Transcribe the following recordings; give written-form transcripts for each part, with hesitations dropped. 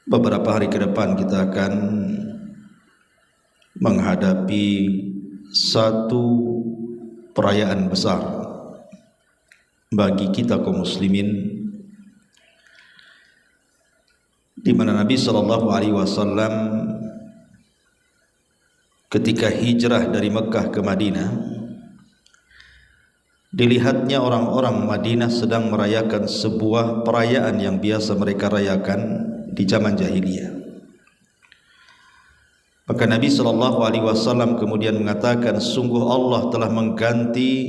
Beberapa hari ke depan kita akan menghadapi satu perayaan besar bagi kita kaum muslimin, di mana Nabi SAW ketika hijrah dari Mekah ke Madinah, dilihatnya orang-orang Madinah sedang merayakan sebuah perayaan yang biasa mereka rayakan di zaman jahiliyah. Maka Nabi SAW kemudian mengatakan, sungguh Allah telah mengganti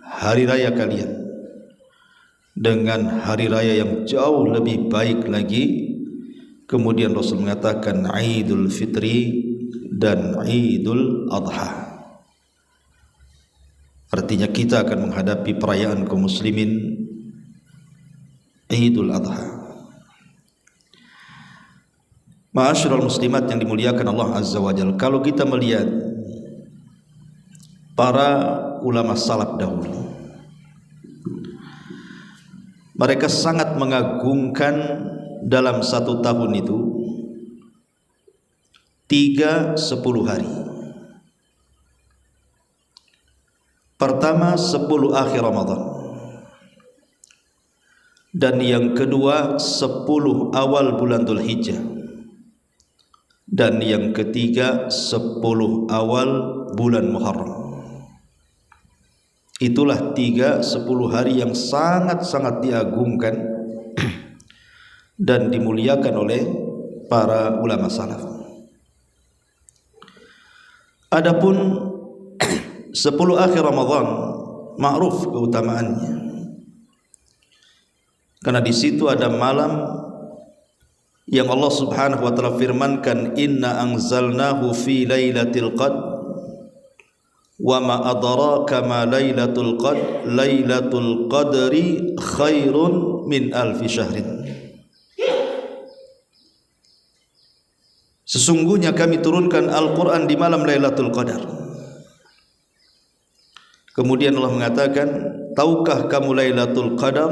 hari raya kalian dengan hari raya yang jauh lebih baik lagi. Kemudian Rasul mengatakan Idul Fitri dan Idul Adha. Artinya kita akan menghadapi perayaan kaum muslimin Idul Adha. Ma'asyiral muslimat yang dimuliakan Allah Azza wa Jalla, kalau kita melihat para ulama salaf dahulu, mereka sangat mengagungkan dalam satu tahun itu 10 hari. Pertama 10 akhir Ramadan, dan yang kedua 10 awal bulan Dzulhijjah, dan yang ketiga 10 awal bulan Muharram. Itulah 10 hari yang sangat-sangat diagungkan dan dimuliakan oleh para ulama salaf. Adapun 10 akhir Ramadan ma'ruf keutamaannya, karena di situ ada malam yang Allah Subhanahu wa taala firmankan, inna anzalnahu fi lailatul qadr wa ma adraka ma lailatul qadr lailatul qadri khairun min alfi syahrin. Sesungguhnya kami turunkan Al-Quran di malam Lailatul Qadar. Kemudian Allah mengatakan, tahukah kamu Lailatul Qadar?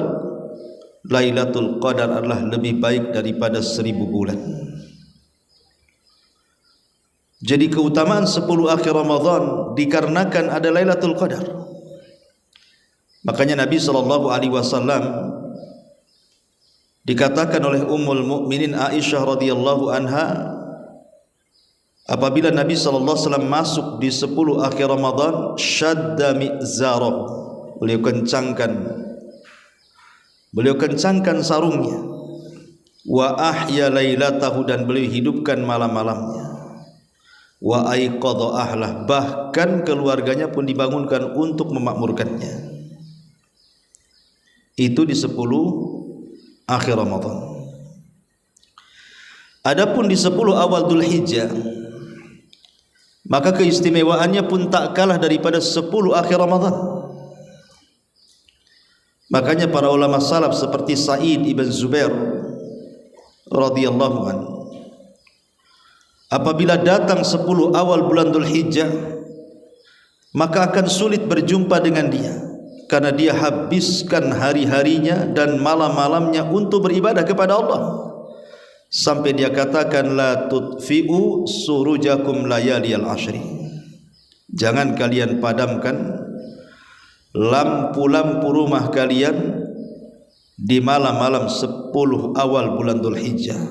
Lailatul Qadar adalah lebih baik daripada 1000 bulan. Jadi keutamaan 10 akhir Ramadan dikarenakan ada Lailatul Qadar. Makanya Nabi SAW dikatakan oleh Ummul Mukminin Aisyah radhiyallahu anha, apabila Nabi SAW masuk di 10 akhir Ramadan, syadda mi'zarah, beliau kencangkan sarungnya, wa ahya lailatahu, dan beliau hidupkan malam-malamnya, wa aiqadha ahlah, bahkan keluarganya pun dibangunkan untuk memakmurkannya. Itu di 10 akhir Ramadan. Adapun di 10 awal Dzulhijjah, maka keistimewaannya pun tak kalah daripada 10 akhir Ramadan. Makanya para ulama salaf seperti Sa'id ibn Zubair radhiyallahu anhu, apabila datang 10 awal bulan Dzulhijjah, maka akan sulit berjumpa dengan dia, karena dia habiskan hari-harinya dan malam-malamnya untuk beribadah kepada Allah. Sampai dia katakan, la tutfi'u surujakum layaliyal ashri, jangan kalian padamkan lampu-lampu rumah kalian di malam-malam 10 awal bulan Dzulhijjah.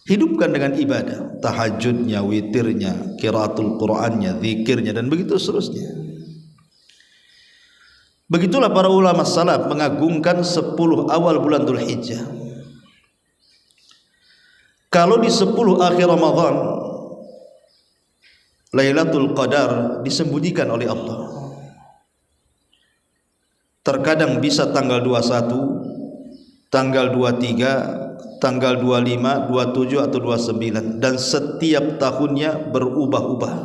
Hidupkan dengan ibadah, tahajudnya, witirnya, qiraatul Qur'annya, zikirnya, dan begitu seterusnya. Begitulah para ulama salaf mengagungkan 10 awal bulan Dzulhijjah. Kalau di 10 akhir Ramadan, Lailatul Qadar disembunyikan oleh Allah. Terkadang bisa tanggal 21, tanggal 23, tanggal 25, 27 atau 29, dan setiap tahunnya berubah-ubah.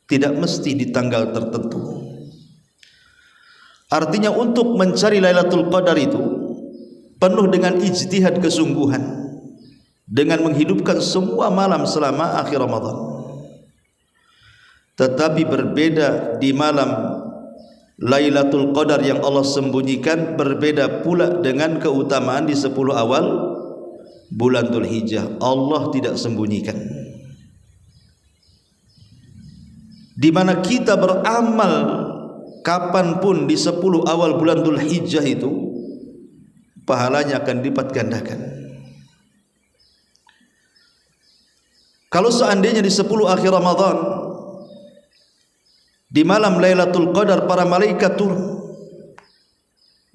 Tidak mesti di tanggal tertentu. Artinya untuk mencari Lailatul Qadar itu penuh dengan ijtihad kesungguhan, dengan menghidupkan semua malam selama akhir Ramadan. Tetapi berbeda di malam Lailatul Qadar yang Allah sembunyikan, berbeda pula dengan keutamaan di 10 awal bulan Dzulhijjah Allah tidak sembunyikan. Di mana kita beramal kapanpun di 10 awal bulan Dzulhijjah itu, pahalanya akan dilipat gandakan. Kalau seandainya di 10 akhir Ramadan, di malam Lailatul Qadar, para malaikat turun,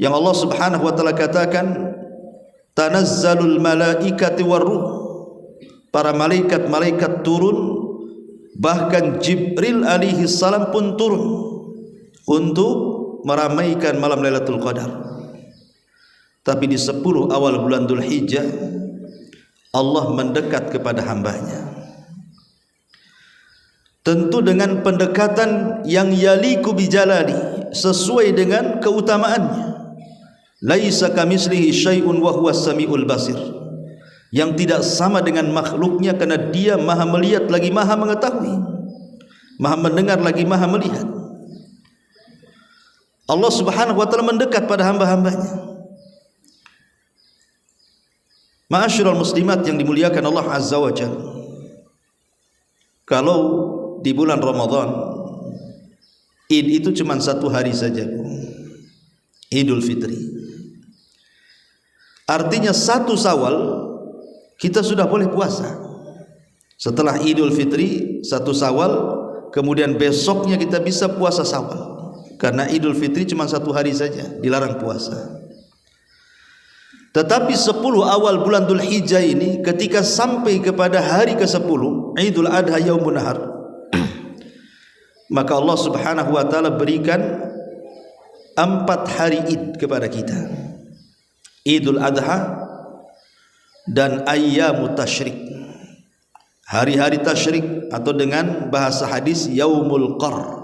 yang Allah Subhanahu wa taala katakan tanazzalul malaikati warruh, para malaikat turun, bahkan Jibril alaihi salam pun turun untuk meramaikan malam Lailatul Qadar. Tapi di 10 awal bulan Dzulhijjah Allah mendekat kepada hambanya, tentu dengan pendekatan yang yaliku bijalali, sesuai dengan keutamaannya. Laisa kamitslihi syai'un wa huwas samiul basir, yang tidak sama dengan makhluknya, karena dia maha melihat lagi maha mengetahui, maha mendengar lagi maha melihat. Allah Subhanahu wa taala mendekat pada hamba-hambanya. Ma'asyiral muslimat yang dimuliakan Allah Azza wa Jalla, kalau di bulan Ramadan Id itu cuma 1 hari saja, Idul Fitri. Artinya 1 Syawal kita sudah boleh puasa. Setelah Idul Fitri 1 Syawal, kemudian besoknya kita bisa puasa Syawal, karena Idul Fitri cuma 1 hari saja, dilarang puasa. Tetapi 10 awal bulan Dzulhijjah ini, ketika sampai kepada hari ke-10 Idul Adha Yaumun Nahar, maka Allah Subhanahu wa taala berikan 4 hari Id kepada kita. Idul Adha dan Ayyamut Tasyrik, hari-hari tasyrik, atau dengan bahasa hadis Yaumul Qar.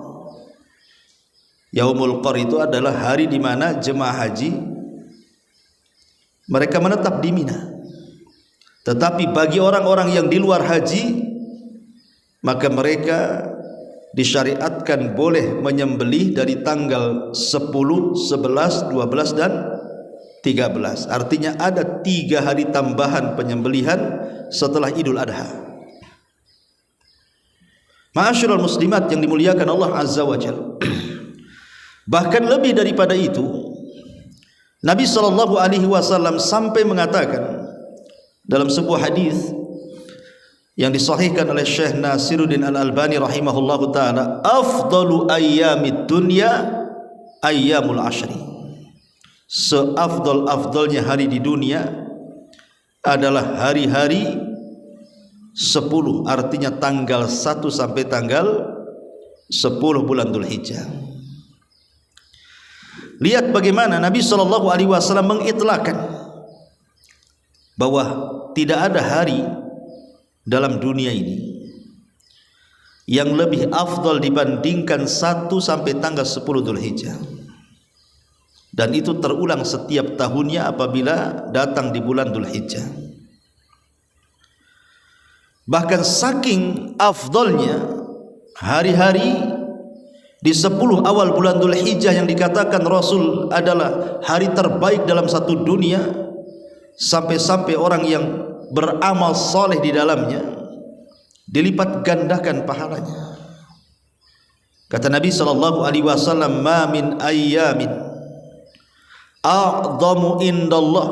Yaumul Qar itu adalah hari di mana jemaah haji mereka menetap di Mina. Tetapi bagi orang-orang yang di luar haji, maka mereka disyariatkan boleh menyembelih dari tanggal 10, 11, 12 dan 13. Artinya ada 3 hari tambahan penyembelihan setelah Idul Adha. Ma'asyiral muslimat yang dimuliakan Allah Azza wa Jalla, bahkan lebih daripada itu, Nabi SAW sampai mengatakan dalam sebuah hadis yang disahihkan oleh Syekh Nasiruddin Al-Albani rahimahullahu taala, afdalu ayyamid dunya ayyamul ashri, seafdal-afdalnya hari di dunia adalah hari-hari 10, artinya tanggal 1 sampai tanggal 10 bulan Dzulhijjah. Lihat bagaimana Nabi SAW mengitlakkan bahwa tidak ada hari dalam dunia ini yang lebih afdal dibandingkan 1 sampai tanggal 10 Dzulhijjah. Dan itu terulang setiap tahunnya apabila datang di bulan Dzulhijjah. Bahkan saking afdalnya hari-hari di 10 awal bulan Dzulhijjah yang dikatakan Rasul adalah hari terbaik dalam satu dunia, sampai-sampai orang yang beramal soleh di dalamnya dilipat gandakan pahalanya. Kata Nabi SAW, ma min ayyamin a'zamu indallah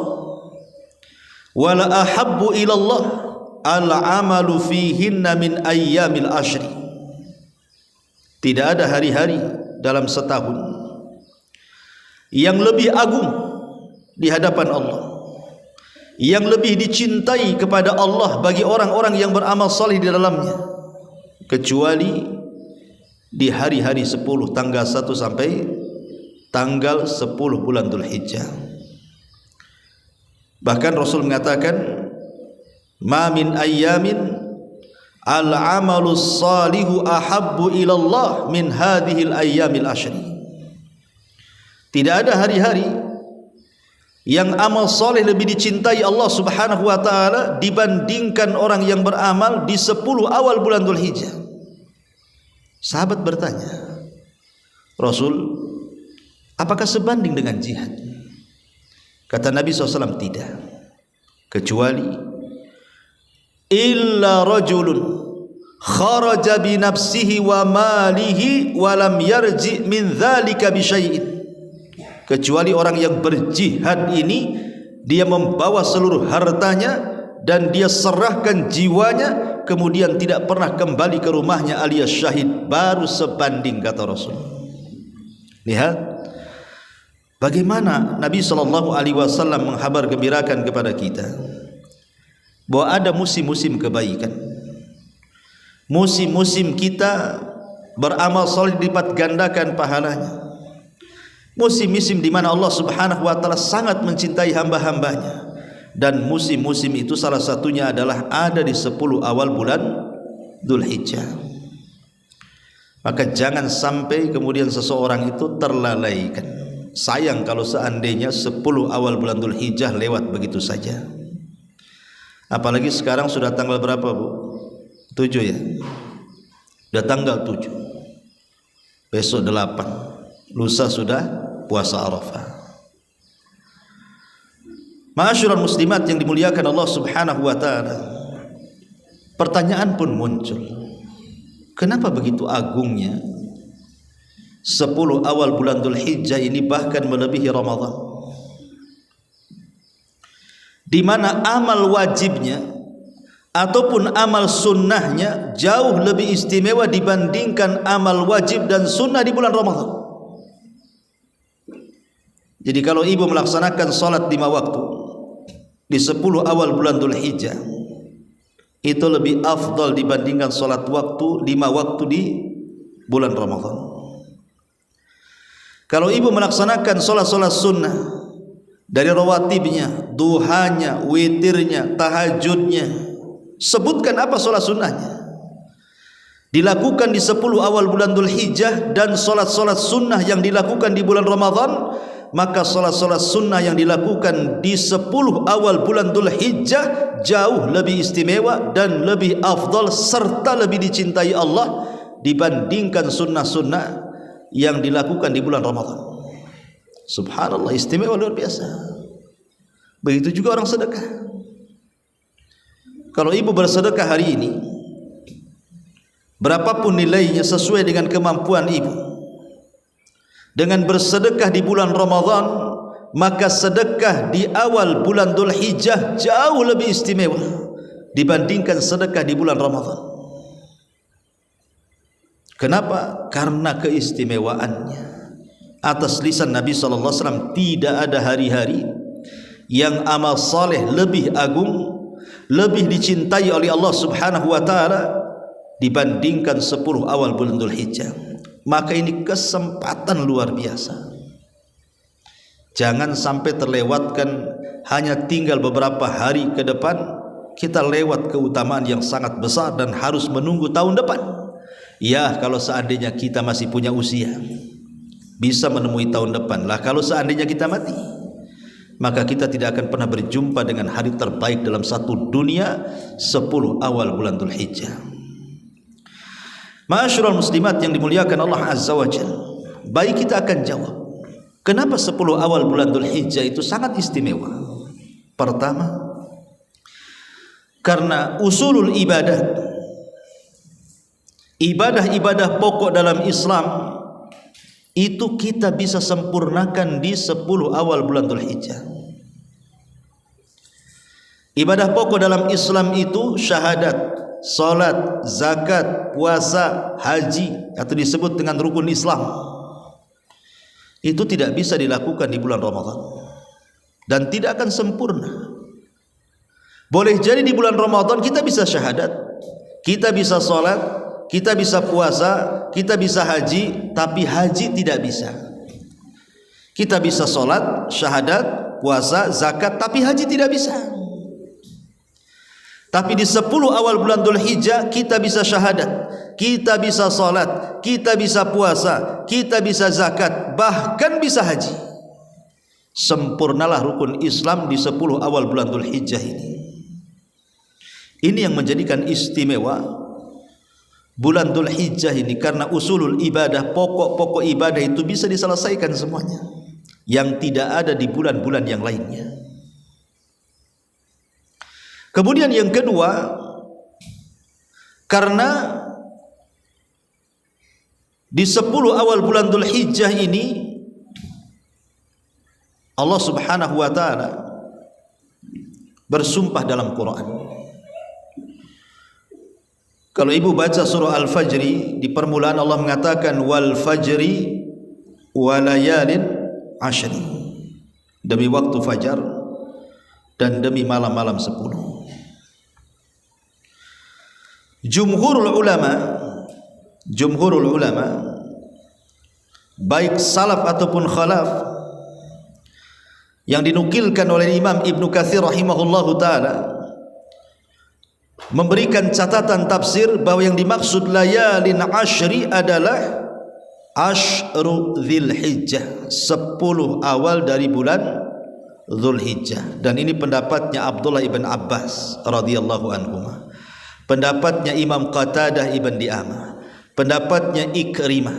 wa la ahabbu ilallah al-amalu fihinna min ayyamil ashri. Tidak ada hari-hari dalam setahun yang lebih agung di hadapan Allah, yang lebih dicintai kepada Allah bagi orang-orang yang beramal saleh di dalamnya, kecuali di hari-hari 10, tanggal 1 sampai tanggal 10 bulan Dzulhijjah. Bahkan Rasul mengatakan, ma min ayyamin al-amalus salihu ahabbu ilallah min hadhil ayyamil ashri. Tidak ada hari-hari yang amal soleh lebih dicintai Allah Subhanahu wa taala dibandingkan orang yang beramal di 10 awal bulan Dzulhijjah. Sahabat bertanya, Rasul, apakah sebanding dengan jihad? Kata Nabi SAW, tidak, kecuali illa rajulun kharaja bi nafsihi wa malihi wa lam yarji min dzalika bi syai'in, kecuali orang yang berjihad ini dia membawa seluruh hartanya dan dia serahkan jiwanya, kemudian tidak pernah kembali ke rumahnya alias syahid, baru sebanding, kata Rasul. Lihat bagaimana Nabi SAW menghabar gembirakan kepada kita bahwa ada musim-musim kebaikan, musim-musim kita beramal saleh dilipat gandakan pahalanya, musim-musim di mana Allah Subhanahu wa taala sangat mencintai hamba-hambanya, dan musim-musim itu salah satunya adalah ada di 10 awal bulan Dzulhijjah. Maka jangan sampai kemudian seseorang itu terlalaikan. Sayang kalau seandainya 10 awal bulan Dzulhijjah lewat begitu saja. Apalagi sekarang sudah tanggal berapa, Bu? 7 ya? Sudah tanggal 7. Besok 8. Lusa sudah puasa Arafah. Ma'asyiral muslimat yang dimuliakan Allah Subhanahu wa taala, pertanyaan pun muncul. Kenapa begitu agungnya 10 awal bulan Dzulhijjah ini, bahkan melebihi Ramadan, di mana amal wajibnya ataupun amal sunnahnya jauh lebih istimewa dibandingkan amal wajib dan sunnah di bulan Ramadan. Jadi kalau ibu melaksanakan salat 5 waktu di 10 awal bulan Dzulhijjah, itu lebih afdal dibandingkan salat waktu 5 waktu di bulan Ramadan. Kalau ibu melaksanakan salat-salat sunnah dari rawatibnya, duhanya, witirnya, tahajudnya, sebutkan apa salat sunnahnya, dilakukan di 10 awal bulan Dzulhijjah, dan salat-salat sunnah yang dilakukan di bulan Ramadan, maka salat-salat sunnah yang dilakukan di 10 awal bulan Dzulhijjah jauh lebih istimewa dan lebih afdal serta lebih dicintai Allah dibandingkan sunnah-sunnah yang dilakukan di bulan Ramadan. Subhanallah, istimewa luar biasa. Begitu juga orang sedekah. Kalau ibu bersedekah hari ini, berapapun nilainya sesuai dengan kemampuan ibu, dengan bersedekah di bulan Ramadan, maka sedekah di awal bulan Dzulhijjah jauh lebih istimewa dibandingkan sedekah di bulan Ramadan. Kenapa? Karena keistimewaannya. Atas lisan Nabi SAW, tidak ada hari-hari yang amal saleh lebih agung, lebih dicintai oleh Allah Subhanahu wa taala dibandingkan 10 awal bulan Dzulhijjah. Maka ini kesempatan luar biasa. Jangan sampai terlewatkan, hanya tinggal beberapa hari ke depan kita lewat keutamaan yang sangat besar dan harus menunggu tahun depan. Ya, kalau seandainya kita masih punya usia, bisa menemui tahun depan. Lah kalau seandainya kita mati, maka kita tidak akan pernah berjumpa dengan hari terbaik dalam satu dunia, 10 awal bulan Dzulhijjah. Ma'asyiral muslimat yang dimuliakan Allah Azza wa Jalla, baik kita akan jawab, kenapa 10 awal bulan Dzulhijjah itu sangat istimewa? Pertama, karena usulul ibadah, ibadah-ibadah pokok dalam Islam itu kita bisa sempurnakan di 10 awal bulan Dzulhijjah. Ibadah pokok dalam Islam itu syahadat, salat, zakat, puasa, haji, atau disebut dengan rukun Islam. Itu tidak bisa dilakukan di bulan Ramadan dan tidak akan sempurna. Boleh jadi di bulan Ramadan kita bisa syahadat, kita bisa salat, kita bisa puasa, kita bisa haji, tapi haji tidak bisa. Kita bisa salat, syahadat, puasa, zakat, tapi haji tidak bisa. Tapi di 10 awal bulan Dzulhijjah kita bisa syahadat, kita bisa salat, kita bisa puasa, kita bisa zakat, bahkan bisa haji. Sempurnalah rukun Islam di 10 awal bulan Dzulhijjah ini. Ini yang menjadikan istimewa bulan Dzulhijjah ini, karena usulul ibadah, pokok-pokok ibadah itu bisa diselesaikan semuanya yang tidak ada di bulan-bulan yang lainnya. Kemudian yang kedua, Karena di 10 awal bulan Dzulhijjah ini Allah Subhanahu wa taala bersumpah dalam Quran. Kalau ibu baca surah Al-Fajri, di permulaan Allah mengatakan wal fajri wa layalin ashri, demi waktu fajar dan demi malam-malam 10. Jumhurul ulama baik salaf ataupun khalaf yang dinukilkan oleh Imam Ibnu Katsir rahimahullahu taala memberikan catatan tafsir bahwa yang dimaksud layalin ashri adalah Ashru Dzulhijjah, 10 awal dari bulan Dzulhijjah. Dan ini pendapatnya Abdullah ibn Abbas radhiyallahu anhuma, pendapatnya Imam Qatadah ibn Di'amah, pendapatnya Ikrimah,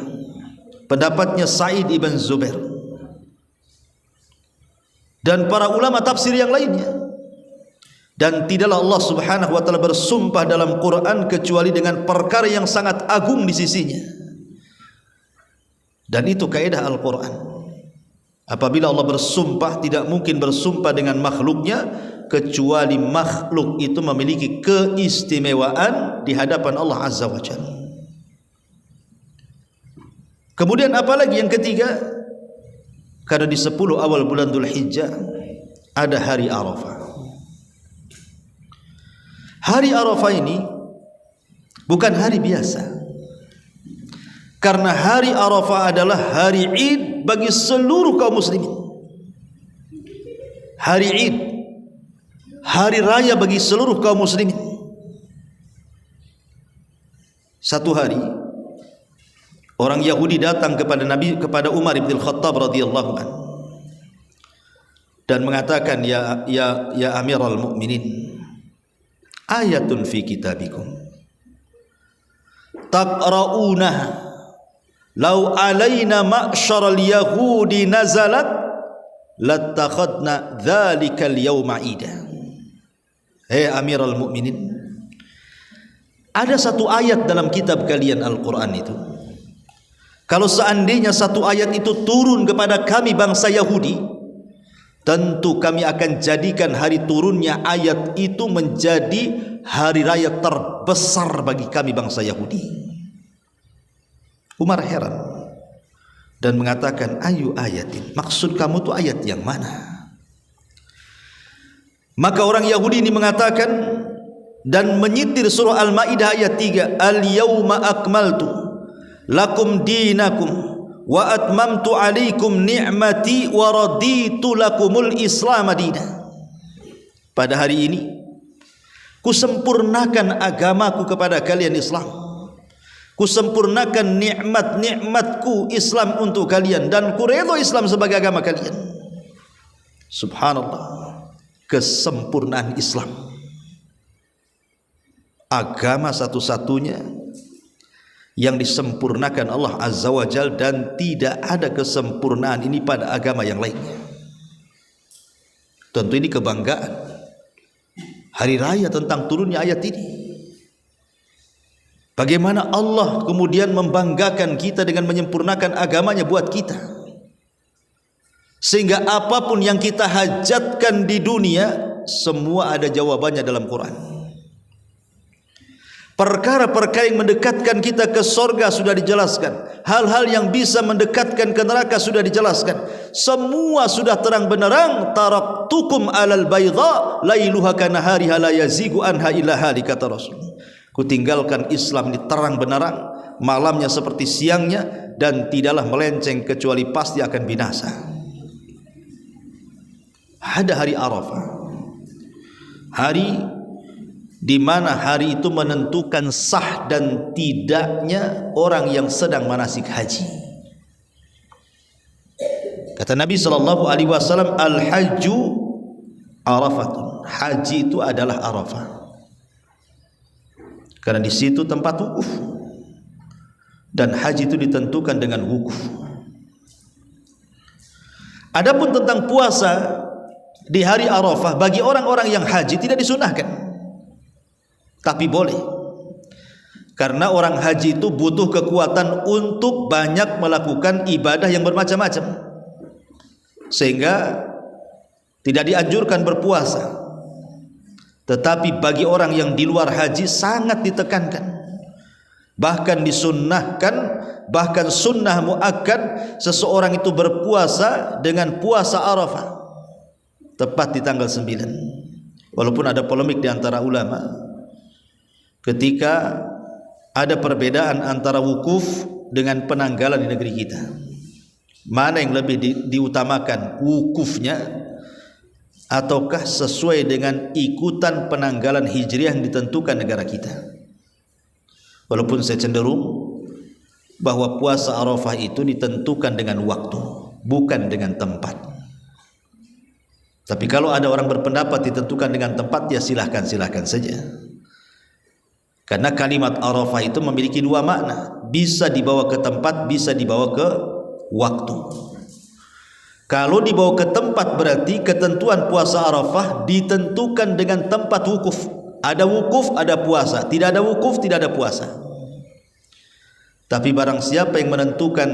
pendapatnya Sa'id ibn Zubair, dan para ulama tafsir yang lainnya. Dan tidaklah Allah Subhanahu wa taala bersumpah dalam Quran kecuali dengan perkara yang sangat agung di sisinya. Dan itu kaidah Al-Quran. Apabila Allah bersumpah, tidak mungkin bersumpah dengan makhluknya kecuali makhluk itu memiliki keistimewaan di hadapan Allah Azza wa Jalla. Kemudian apalagi yang ketiga, karena di 10 awal bulan Dzulhijjah ada hari Arafah. Hari Arafah ini bukan hari biasa, karena hari Arafah adalah hari Id bagi seluruh kaum muslimin. Hari Id, hari raya bagi seluruh kaum muslimin. Satu hari orang Yahudi datang kepada Umar bin Khattab radhiyallahu anhu dan mengatakan, ya Amirul Mukminin, ayatun fi kitabikum taqra'unaha law alaina ma'syaral yahudi nazalat lattakhadna dzalikal yawma ida. Hei Amirul Mukminin, ada satu ayat dalam kitab kalian Al-Quran itu, kalau seandainya satu ayat itu turun kepada kami bangsa Yahudi, tentu kami akan jadikan hari turunnya ayat itu menjadi hari raya terbesar bagi kami bangsa Yahudi. Umar heran dan mengatakan, ayu ayatin, maksud kamu tuh ayat yang mana? Maka orang Yahudi ini mengatakan dan menyitir surah Al-Maidah ayat 3, al-yawma akmaltu lakum dinakum wa atmamtu alaikum ni'mati wa raditu lakumul islam madina. Pada hari ini kusempurnakan agamaku kepada kalian Islam, kusempurnakan nikmat-nikmatku Islam untuk kalian, dan kuredho Islam sebagai agama kalian. Subhanallah, kesempurnaan Islam, agama satu-satunya yang disempurnakan Allah Azza wa Jalla, dan tidak ada kesempurnaan ini pada agama yang lainnya. Tentu ini kebanggaan hari raya tentang turunnya ayat ini. Bagaimana Allah kemudian membanggakan kita dengan menyempurnakan agamanya buat kita, sehingga apapun yang kita hajatkan di dunia semua ada jawabannya dalam Quran. Perkara-perkara yang mendekatkan kita ke sorga sudah dijelaskan, hal-hal yang bisa mendekatkan ke neraka sudah dijelaskan, semua sudah terang benderang. Taraktukum alal baydha lailuha kanahariha la yazigu anha illa halik, kata Rasul. Kutinggalkan Islam ini terang benderang, malamnya seperti siangnya, dan tidaklah melenceng kecuali pasti akan binasa. Ada hari Arafah, hari di mana hari itu menentukan sah dan tidaknya orang yang sedang manasik haji. Kata Nabi SAW, al-hajju arafatun, haji itu adalah Arafah, karena di situ tempat wukuf, dan haji itu ditentukan dengan wukuf. Adapun tentang puasa di hari Arafah bagi orang-orang yang haji tidak disunahkan, tapi boleh. Karena orang haji itu butuh kekuatan untuk banyak melakukan ibadah yang bermacam-macam, sehingga tidak dianjurkan berpuasa. Tetapi bagi orang yang di luar haji sangat ditekankan, bahkan disunnahkan, bahkan sunnah muakkad seseorang itu berpuasa dengan puasa Arafah tepat di tanggal 9. Walaupun ada polemik di antara ulama ketika ada perbedaan antara wukuf dengan penanggalan di negeri kita. Mana yang lebih diutamakan, wukufnya ataukah sesuai dengan ikutan penanggalan hijriah yang ditentukan negara kita? Walaupun saya cenderung bahwa puasa Arafah itu ditentukan dengan waktu, bukan dengan tempat. Tapi kalau ada orang berpendapat ditentukan dengan tempat, ya silahkan saja. Karena kalimat Arafah itu memiliki dua makna, bisa dibawa ke tempat, bisa dibawa ke waktu. Kalau dibawa ke tempat berarti ketentuan puasa Arafah ditentukan dengan tempat wukuf. Ada wukuf, ada puasa. Tidak ada wukuf, tidak ada puasa. Tapi barang siapa yang menentukan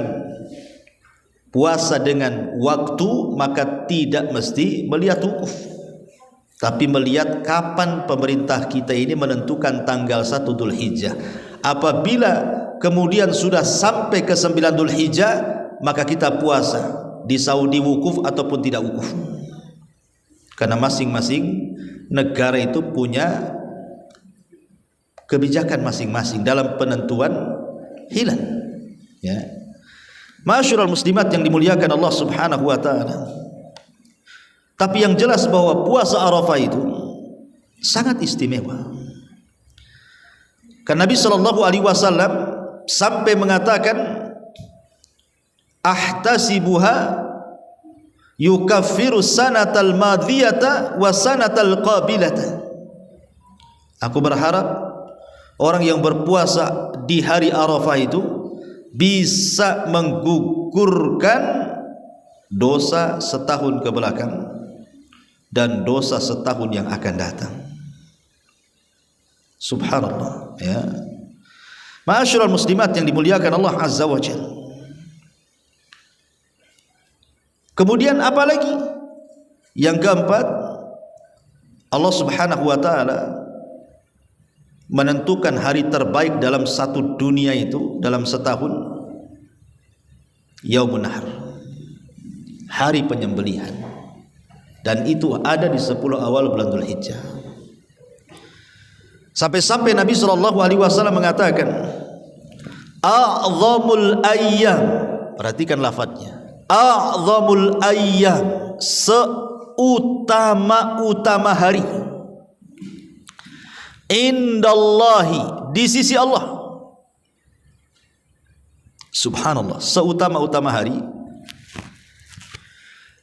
puasa dengan waktu, maka tidak mesti melihat wukuf, tapi melihat kapan pemerintah kita ini menentukan tanggal 1 Dzulhijjah. Apabila kemudian sudah sampai ke 9 Dzulhijjah, maka kita puasa. Di Saudi wukuf ataupun tidak wukuf, karena masing-masing negara itu punya kebijakan masing-masing dalam penentuan hilal, ya. Ma'asyiral muslimat yang dimuliakan Allah Subhanahu wa taala. Tapi yang jelas bahwa puasa Arafah itu sangat istimewa. Karena Nabi sallallahu alaihi wasallam sampai mengatakan, ahtasibuha yukaffiru sanatal madhiyata wa sanatal qabilata. Aku berharap orang yang berpuasa di hari Arafah itu bisa menggugurkan dosa setahun ke belakang dan dosa setahun yang akan datang. Subhanallah, ya. Ma'asyiral muslimat yang dimuliakan Allah Azza wa Jalla. Kemudian apa lagi? Yang keempat, Allah Subhanahu wa taala menentukan hari terbaik dalam satu dunia itu dalam setahun, Yaumun Nahr, hari penyembelihan. Dan itu ada di 10 awal bulan Dzulhijjah. Sampai-sampai Nabi sallallahu alaihi wasallam mengatakan, a'zamul ayyam, perhatikan lafadznya, a'zamul ayyam, seutama-utama hari, indallahi, di sisi Allah. Subhanallah, seutama-utama hari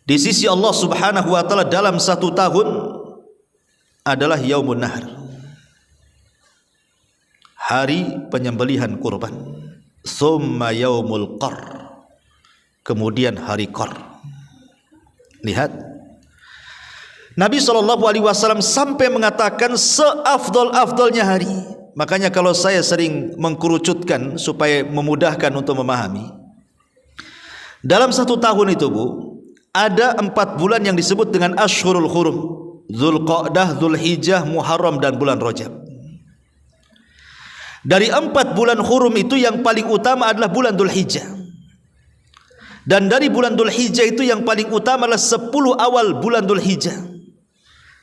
di sisi Allah Subhanahu wa taala dalam satu tahun adalah Yaumun Nahr, hari penyembelihan kurban. Tsumma yaumul qar, kemudian hari qar. Lihat, Nabi SAW sampai mengatakan seafdol-afdolnya hari. Makanya kalau saya sering mengkerucutkan supaya memudahkan untuk memahami, dalam satu tahun itu, Bu, ada 4 bulan yang disebut dengan Ashhurul Hurum, Dzulqa'dah, Dzulhijjah, Muharram, dan bulan Rajab. Dari 4 bulan hurum itu yang paling utama adalah bulan Dzulhijjah. Dan dari bulan Dzulhijjah itu yang paling utama adalah 10 awal bulan Dzulhijjah.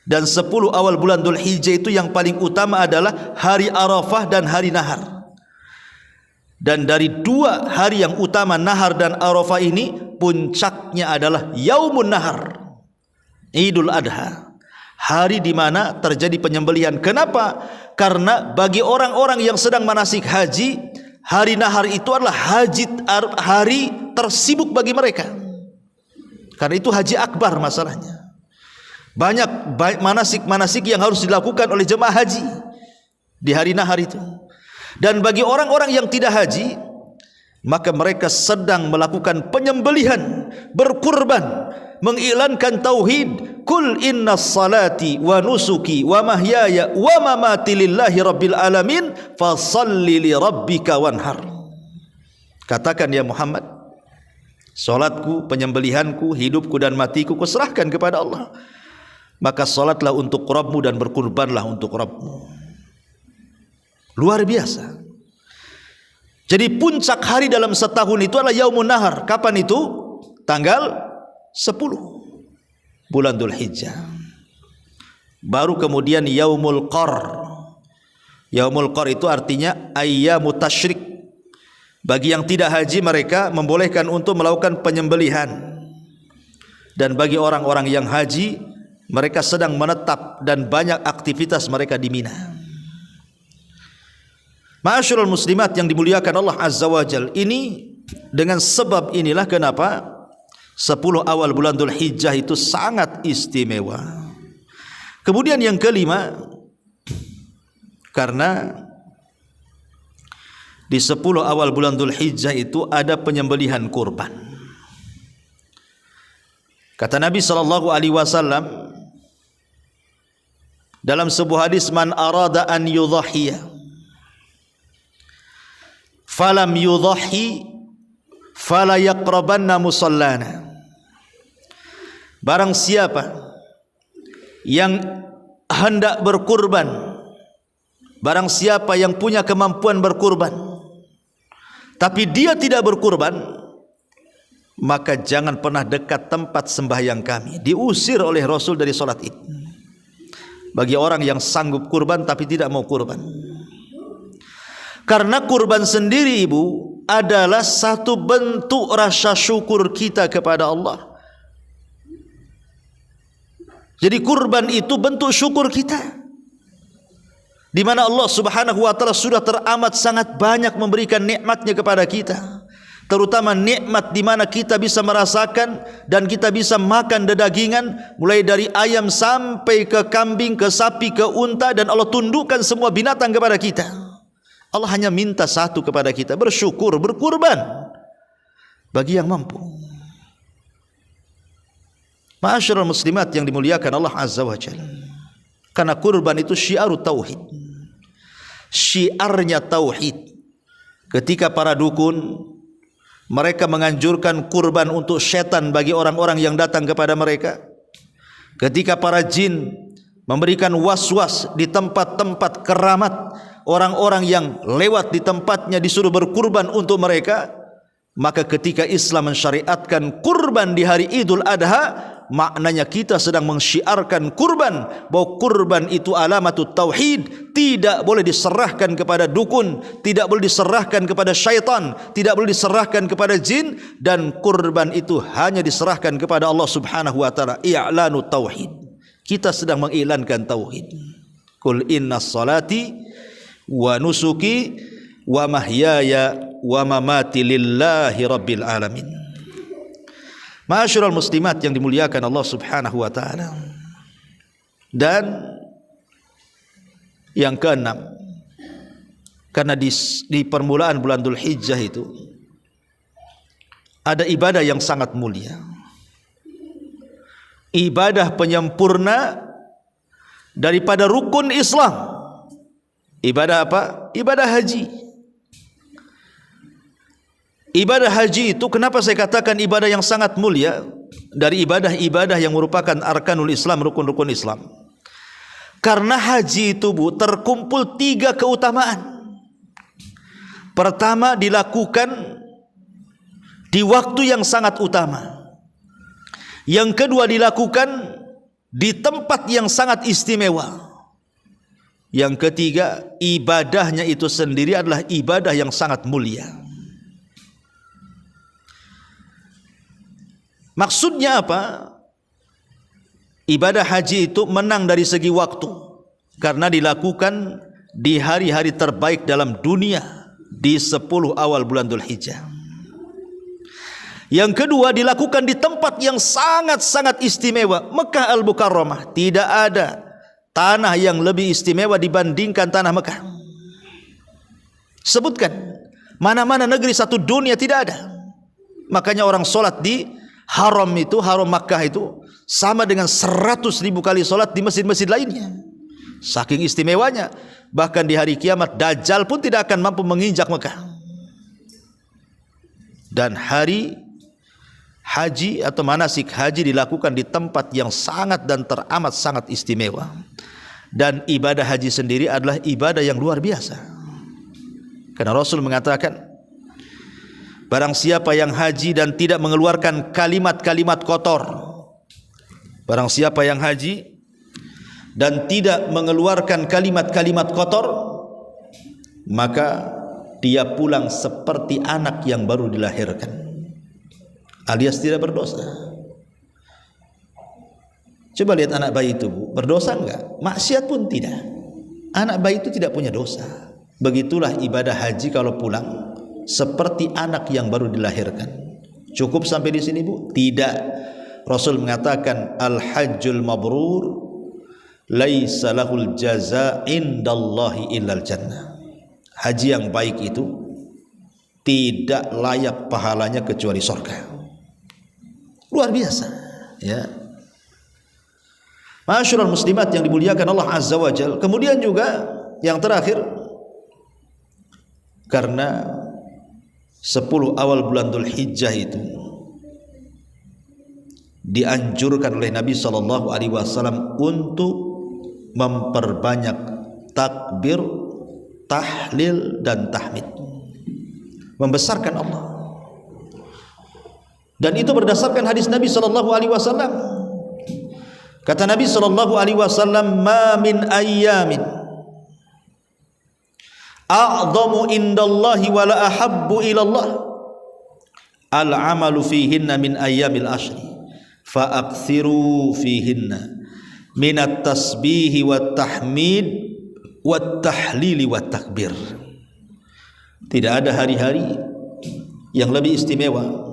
Dan 10 awal bulan Dzulhijjah itu yang paling utama adalah hari Arafah dan hari Nahar. Dan dari 2 hari yang utama, Nahar dan Arafah ini, puncaknya adalah Yaumun Nahar, Idul Adha, hari di mana terjadi penyembelihan. Kenapa? Karena bagi orang-orang yang sedang manasik haji, hari Nahar itu adalah hari tersibuk bagi mereka. Karena itu haji akbar masalahnya. Banyak manasik-manasik yang harus dilakukan oleh jemaah haji di hari Nahar itu. Dan bagi orang-orang yang tidak haji, maka mereka sedang melakukan penyembelihan, berkurban, mengiklankan tauhid, Kul inna salati wa nusuki wa mahyaya wa mamati lillahi rabbil alamin fasalli li rabbika wanhar. Katakan ya Muhammad, salatku, penyembelihanku, hidupku dan matiku kuserahkan kepada Allah. Maka salatlah untuk Rabbmu dan berkurbanlah untuk Rabbmu. Luar biasa. Jadi puncak hari dalam setahun itu adalah Yaumun Nahar. Kapan itu? Tanggal 10 bulan Dzulhijjah. Baru kemudian Yaumul Qar. Yaumul Qar itu artinya ayyamut tasyrik. Bagi yang tidak haji mereka membolehkan untuk melakukan penyembelihan. Dan bagi orang-orang yang haji mereka sedang menetap dan banyak aktivitas mereka di Mina. Ma'asyiral muslimat yang dimuliakan Allah Azza wa Jal, ini dengan sebab inilah kenapa 10 awal bulan Dzulhijjah itu sangat istimewa. Kemudian yang kelima, karena di 10 awal bulan Dzulhijjah itu ada penyembelihan kurban. Kata Nabi SAW dalam sebuah hadis, man arada an yudhahiyya falam yudhahi fala yaqrabanna musallana. Barang siapa yang hendak berkurban, barang siapa yang punya kemampuan berkurban tapi dia tidak berkurban, maka jangan pernah dekat tempat sembahyang kami. Diusir oleh Rasul dari salat Id bagi orang yang sanggup kurban tapi tidak mau kurban. Karena kurban sendiri, ibu, adalah satu bentuk rasa syukur kita kepada Allah. Jadi kurban itu bentuk syukur kita, di mana Allah Subhanahu wa taala sudah teramat sangat banyak memberikan nikmatnya kepada kita. Terutama nikmat di mana kita bisa merasakan dan kita bisa makan dedagingan, mulai dari ayam sampai ke kambing, ke sapi, ke unta, dan Allah tundukkan semua binatang kepada kita. Allah hanya minta satu kepada kita, bersyukur, berkurban bagi yang mampu. Ma'asyiral muslimat yang dimuliakan Allah Azza wa Jalla, karena kurban itu syiarut tauhid, syiarnya tauhid. Ketika para dukun mereka menganjurkan kurban untuk setan bagi orang-orang yang datang kepada mereka, ketika para jin memberikan was-was di tempat-tempat keramat, orang-orang yang lewat di tempatnya disuruh berkurban untuk mereka, maka ketika Islam mensyariatkan kurban di hari Idul Adha, maknanya kita sedang mensyiarkan kurban, bahwa kurban itu alamatut tauhid, tidak boleh diserahkan kepada dukun, tidak boleh diserahkan kepada syaitan, tidak boleh diserahkan kepada jin, dan kurban itu hanya diserahkan kepada Allah Subhanahu wa taala. I'lanut tauhid, kita sedang mengiklankan tauhid. Qul inna salati wa nusuki wa mahyaya wa mamati lillahi rabbil alamin. Ma'asyiral muslimat yang dimuliakan Allah Subhanahu wa taala. Dan yang keenam, karena di permulaan bulan Dzulhijjah itu ada ibadah yang sangat mulia, ibadah penyempurna daripada rukun Islam. Ibadah apa? Ibadah haji. Ibadah haji itu, kenapa saya katakan ibadah yang sangat mulia dari ibadah-ibadah yang merupakan arkanul Islam, rukun-rukun Islam? Karena haji itu, bu, terkumpul 3 keutamaan. Pertama, dilakukan di waktu yang sangat utama. Yang kedua, dilakukan di tempat yang sangat istimewa. Yang ketiga, ibadahnya itu sendiri adalah ibadah yang sangat mulia. Maksudnya apa? Ibadah haji itu menang dari segi waktu, karena dilakukan di hari-hari terbaik dalam dunia, di 10 awal bulan Dzulhijjah. Yang kedua, dilakukan di tempat yang sangat-sangat istimewa, Mekah Al-Mukarramah. Tidak ada tanah yang lebih istimewa dibandingkan tanah Mekah. Sebutkan mana-mana negeri satu dunia, tidak ada. Makanya orang sholat di haram itu, haram Makkah itu, sama dengan 100.000 kali sholat di masjid-masjid lainnya. Saking istimewanya. Bahkan di hari kiamat Dajjal pun tidak akan mampu menginjak Mekah. Dan hari haji atau manasik haji dilakukan di tempat yang sangat dan teramat sangat istimewa. Dan ibadah haji sendiri adalah ibadah yang luar biasa. Karena Rasul mengatakan, barang siapa yang haji dan tidak mengeluarkan kalimat-kalimat kotor, barang siapa yang haji dan tidak mengeluarkan kalimat-kalimat kotor, maka dia pulang seperti anak yang baru dilahirkan, alias tidak berdosa. Coba lihat anak bayi itu, Bu, berdosa enggak? Maksiat pun tidak. Anak bayi itu tidak punya dosa. Begitulah ibadah haji kalau pulang seperti anak yang baru dilahirkan. Cukup sampai di sini, Bu? Tidak. Rasul mengatakan al-hajjul mabrur laisa lahul jaza indallahi illal jannah. Haji yang baik itu tidak layak pahalanya kecuali surga. Luar biasa, ya. Ma'asyiral muslimat yang dimuliakan Allah Azza wa Jalla. Kemudian juga yang terakhir, karena 10 awal bulan Dzulhijjah itu dianjurkan oleh Nabi SAW untuk memperbanyak takbir, tahlil dan tahmid, membesarkan Allah. Dan itu berdasarkan hadis Nabi SAW. Kata Nabi SAW, ma min ayyamin a'zamu indallahi wa la ahabbu ilallah al-amalu fihinna min ayyamil ashri fa akthiru fihinna minat tasbihi wat tahmid wat tahlili wat takbir. Tidak ada hari-hari yang lebih istimewa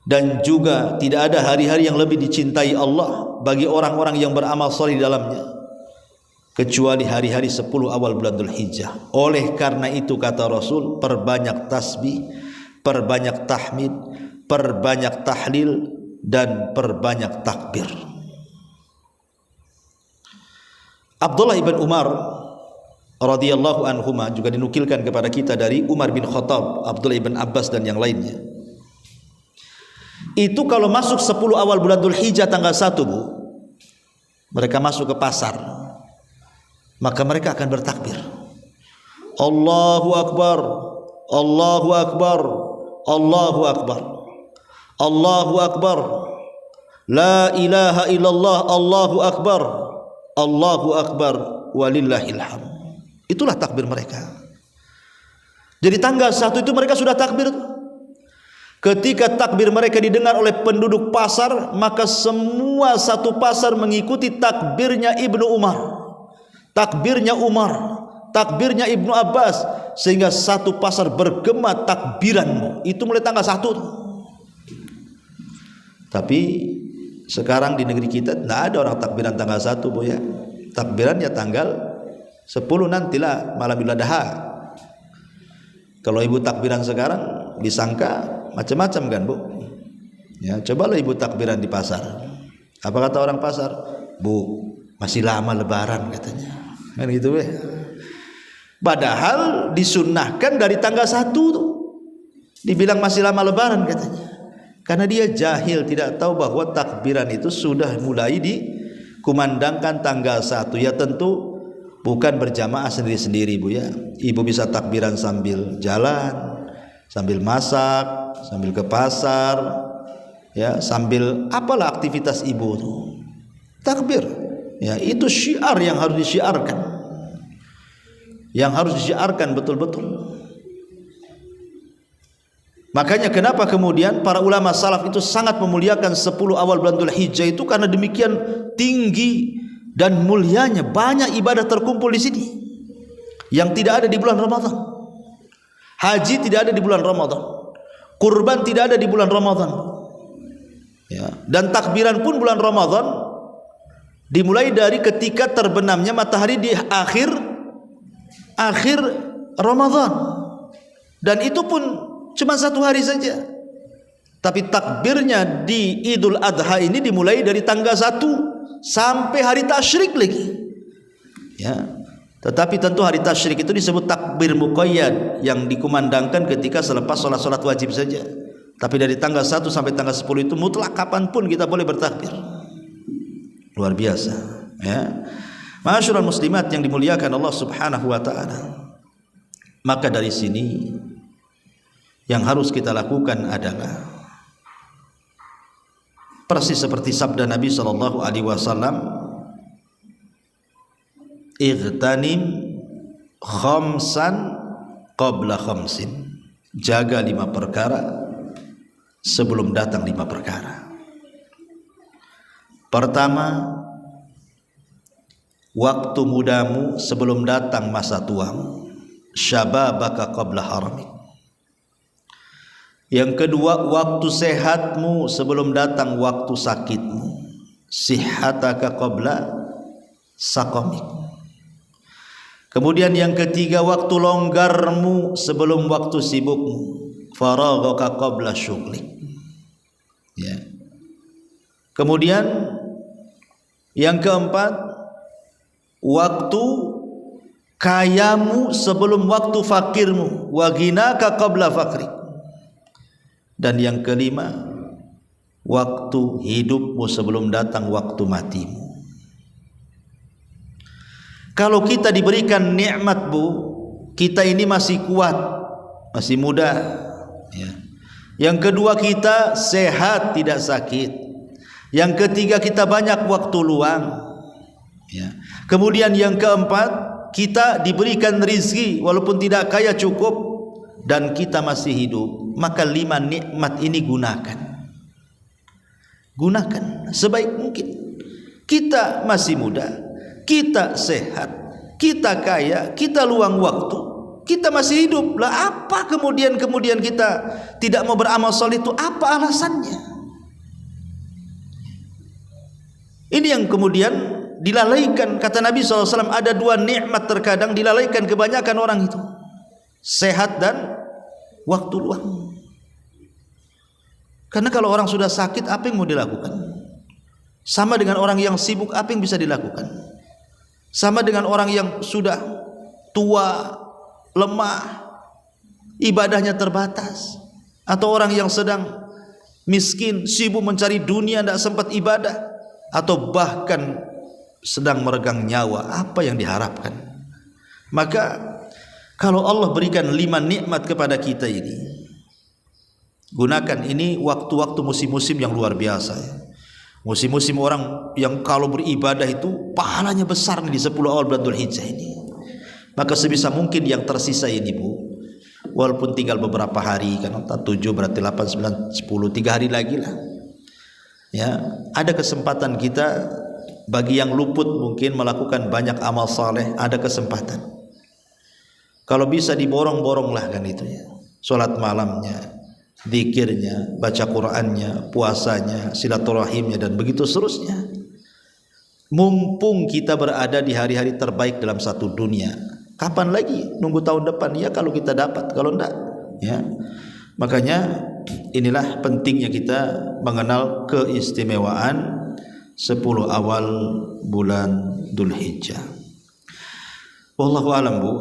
dan juga tidak ada hari-hari yang lebih dicintai Allah bagi orang-orang yang beramal saleh di dalamnya kecuali hari-hari 10 awal bulan Dzulhijjah. Oleh karena itu kata Rasul, perbanyak tasbih, perbanyak tahmid, perbanyak tahlil dan perbanyak takbir. Abdullah ibn Umar radhiyallahu anhuma juga dinukilkan kepada kita dari Umar bin Khattab, Abdullah ibn Abbas dan yang lainnya. Itu kalau masuk 10 awal bulan Dzulhijjah tanggal 1, Bu, mereka masuk ke pasar, maka mereka akan bertakbir. Allahu Akbar, Allahu Akbar, Allahu Akbar, Allahu Akbar, La ilaha illallah, Allahu Akbar, Allahu Akbar, walillahil hamd. Itulah takbir mereka. Jadi tanggal 1 itu mereka sudah takbir. Ketika takbir mereka didengar oleh penduduk pasar, maka semua satu pasar mengikuti takbirnya Ibnu Umar, takbirnya Umar, takbirnya Ibnu Abbas, sehingga satu pasar bergema takbiranmu. Itu mulai tanggal 1. Tapi sekarang di negeri kita tidak ada orang takbiran tanggal 1, Bu, ya. Takbiran ya tanggal 10 nantilah malam Idul Adha. Kalau ibu takbiran sekarang disangka macam-macam kan, Bu? Ya, cobalah ibu takbiran di pasar. Apa kata orang pasar? Bu, masih lama lebaran katanya. Kan gitu, ya. Padahal disunnahkan dari tanggal 1 tuh. Dibilang masih lama lebaran katanya. Karena dia jahil, tidak tahu bahwa takbiran itu sudah mulai dikumandangkan tanggal 1. Ya tentu bukan berjamaah sendiri-sendiri, Bu, ya. Ibu bisa takbiran sambil jalan, sambil masak, sambil ke pasar, ya, sambil apalah aktivitas ibu tuh. Takbir. Ya, itu syiar yang harus disyiarkan. Yang harus disyiarkan betul-betul. Makanya kenapa kemudian para ulama salaf itu sangat memuliakan 10 awal bulan Dzulhijjah itu, karena demikian tinggi dan mulianya, banyak ibadah terkumpul di sini yang tidak ada di bulan Ramadan. Haji tidak ada di bulan Ramadan, kurban tidak ada di bulan Ramadan, ya. Dan takbiran pun bulan Ramadan dimulai dari ketika terbenamnya matahari di akhir Ramadan, dan itu pun cuma 1 hari saja. Tapi takbirnya di Idul Adha ini dimulai dari tanggal 1 sampai hari tasyrik lagi. Ya. Tetapi tentu hari tasyrik itu disebut takbir muqayyad yang dikumandangkan ketika selepas sholat wajib saja. Tapi dari tanggal 1 sampai tanggal 10 itu mutlak kapanpun kita boleh bertakbir. Luar biasa, ya. Ma'asyiral muslimat yang dimuliakan Allah Subhanahu wa taala. Maka dari sini yang harus kita lakukan adalah persis seperti sabda Nabi sallallahu alaihi wasallam, "Ightanim khamsan qabla khamsin." Jaga 5 perkara sebelum datang 5 perkara. Pertama, waktu mudamu sebelum datang masa tuamu. Syababaka qabla haramik. Yang kedua, waktu sehatmu sebelum datang waktu sakitmu. Sihhataka qabla saqamik. Kemudian yang ketiga, waktu longgarmu sebelum waktu sibukmu. Faraghaka qabla syughlik. Ya. Kemudian yang keempat, waktu kayamu sebelum waktu fakirmu. Wa ghinaka qabla fakrik. Dan yang kelima, waktu hidupmu sebelum datang waktu matimu. Kalau kita diberikan nikmat, Bu, kita ini masih kuat, masih muda, ya. Yang kedua, kita sehat, tidak sakit. Yang ketiga, kita banyak waktu luang, ya. Kemudian yang keempat, kita diberikan rizki walaupun tidak kaya cukup, dan kita masih hidup. Maka 5 nikmat ini gunakan sebaik mungkin. Kita masih muda, kita sehat, kita kaya, kita luang waktu, kita masih hidup. Lah apa kemudian kita tidak mau beramal saleh itu? Apa alasannya? Ini yang kemudian dilalaikan. Kata Nabi SAW, ada 2 nikmat terkadang dilalaikan kebanyakan orang itu: sehat dan waktu luang. Karena kalau orang sudah sakit, apa yang mau dilakukan? Sama dengan orang yang sibuk, apa yang bisa dilakukan? Sama dengan orang yang sudah tua, lemah, ibadahnya terbatas. Atau orang yang sedang miskin, sibuk mencari dunia, tidak sempat ibadah. Atau bahkan sedang meregang nyawa. Apa yang diharapkan? Maka kalau Allah berikan 5 nikmat kepada kita ini, gunakan. Ini waktu-waktu musim-musim yang luar biasa, ya. Musim-musim orang yang kalau beribadah itu pahalanya besar nih di 10 awal bulan Dzulhijjah ini. Maka sebisa mungkin yang tersisa ini, Bu, walaupun tinggal beberapa hari, kan 7 berarti 8, 9, 10, 3 hari lagi lah, ya. Ada kesempatan kita, bagi yang luput mungkin melakukan banyak amal saleh, ada kesempatan. Kalau bisa diborong-borong lah, kan itu ya. Salat malamnya, zikirnya, baca Qur'annya, puasanya, silaturahimnya, dan begitu seterusnya. Mumpung kita berada di hari-hari terbaik dalam satu dunia. Kapan lagi? Nunggu tahun depan? Ya kalau kita dapat, kalau enggak, ya. Makanya inilah pentingnya kita mengenal keistimewaan 10 awal bulan Dzulhijjah. Wallahu a'lam, Bu.